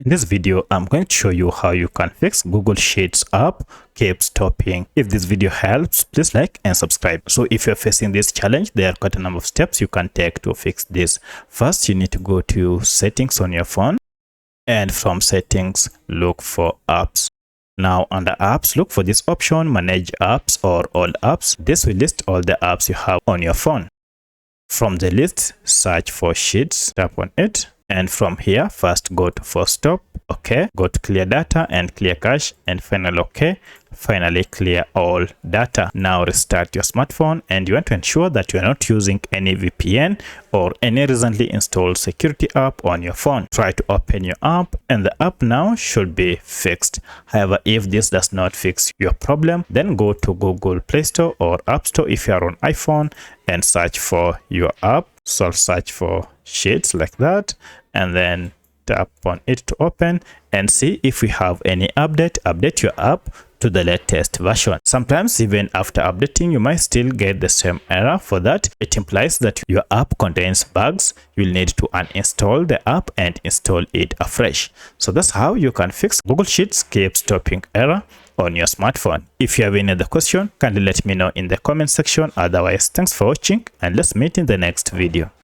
In this video, I'm going to show you how you can fix Google Sheets app keeps stopping. If this video helps, please like and subscribe. So if you're facing this challenge, there are quite a number of steps you can take to fix this. First, you need to go to settings on your phone, and from settings, look for apps. Now under apps, look for this option, manage apps or all apps. This will list all the apps you have on your phone. From the list, search for Sheets, tap on it. And from here, first go to force stop, okay, go to clear data and clear cache, and finally okay, finally clear all data. Now restart your smartphone, and you want to ensure that you are not using any VPN or any recently installed security app on your phone. Try to open your app, and the app now should be fixed. However, if this does not fix your problem, then go to Google Play Store or App Store if you are on iPhone and search for your app. So search for Sheets like that, and then tap on it to open and see if we have any update. Update your app to the latest version. Sometimes even after updating, you might still get the same error. For that, it implies that your app contains bugs. You'll need to uninstall the app and install it afresh. So that's how you can fix Google Sheets keep stopping error on your smartphone. If you have any other question, kindly let me know in the comment section. Otherwise, thanks for watching, and let's meet in the next video.